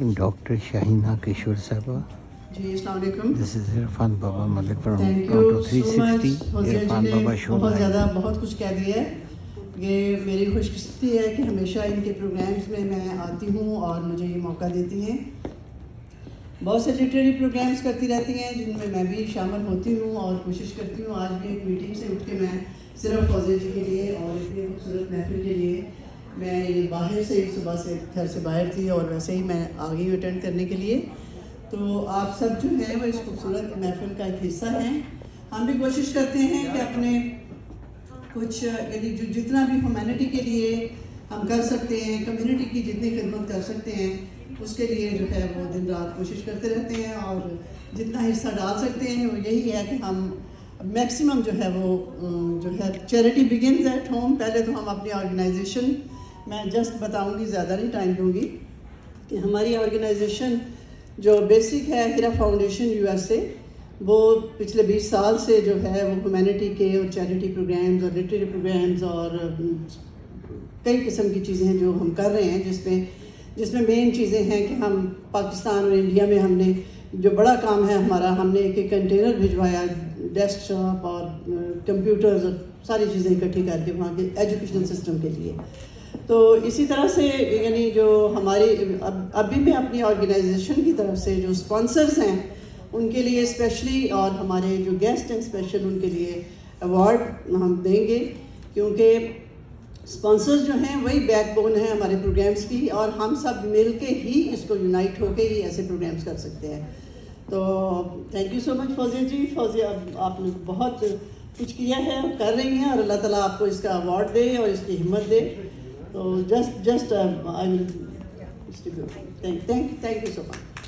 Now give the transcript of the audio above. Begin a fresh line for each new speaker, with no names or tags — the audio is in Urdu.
ڈاکٹر شاہینہ کشور صاحبہ.
جی السلام علیکم.
دس is Irfan Baba Malik from
thank
Toronto
you so much.
360. Irfan Baba show
بہت
لائن.
زیادہ بہت کچھ کہہ دیا ہے. یہ میری خوش قسمتی ہے کہ ہمیشہ ان کے پروگرامز میں آتی ہوں اور مجھے یہ موقع دیتی ہیں. بہت سے لٹریری پروگرامز کرتی رہتی ہیں جن میں میں بھی شامل ہوتی ہوں اور کوشش کرتی ہوں. آج بھی ایک میٹنگ سے اٹھ کے میں صرف فوزیہ جی کے لیے اور اتنی خوبصورت محفل کے لیے میں باہر سے صبح سے گھر سے باہر تھی اور ویسے ہی میں آ گئی اٹینڈ کرنے کے لیے. تو آپ سب جو ہیں وہ اس خوبصورت محفل کا ایک حصہ ہیں. ہم بھی کوشش کرتے ہیں کہ اپنے کچھ یعنی جو جتنا بھی ہیومینٹی کے لیے ہم کر سکتے ہیں, کمیونٹی کی جتنی خدمت کر سکتے ہیں اس کے لیے جو ہے وہ دن رات کوشش کرتے رہتے ہیں اور جتنا حصہ ڈال سکتے ہیں وہ یہی ہے کہ ہم میکسیمم جو ہے وہ جو ہے چیریٹی بگنز ایٹ ہوم. پہلے تو ہم اپنی آرگنائزیشن میں جسٹ بتاؤں گی, زیادہ نہیں ٹائم دوں گی, کہ ہماری آرگنائزیشن جو بیسک ہے ہیرا فاؤنڈیشن یو ایس اے, وہ پچھلے 20 سال سے جو ہے وہ ہیومینٹی کے اور چیریٹی پروگرامز اور لٹریری پروگرامز اور کئی قسم کی چیزیں ہیں جو ہم کر رہے ہیں, جس میں مین چیزیں ہیں کہ ہم پاکستان اور انڈیا میں ہم نے جو بڑا کام ہے ہمارا, ہم نے ایک کنٹینر بھجوایا ڈیسک ٹاپ اور کمپیوٹرز اور ساری چیزیں اکٹھی کر کے وہاں کے ایجوکیشنل سسٹم کے لیے. تو اسی طرح سے یعنی جو ہماری ابھی میں اپنی آرگنائزیشن کی طرف سے جو اسپانسرز ہیں ان کے لیے اسپیشلی اور ہمارے جو گیسٹ ہیں اسپیشل ان کے لیے ایوارڈ ہم دیں گے, کیونکہ اسپانسرز جو ہیں وہی بیک بون ہیں ہمارے پروگرامز کی, اور ہم سب مل کے ہی اس کو یونائٹ ہو کے ہی ایسے پروگرامز کر سکتے ہیں. تو تھینک یو سو مچ فوزیہ جی. فوزیہ آپ نے بہت کچھ کیا ہے, کر رہی ہیں, اور اللہ تعالیٰ آپ کو اس کا ایوارڈ دے اور اس کی ہمت دے. تو just I will distribute. Thank you so much.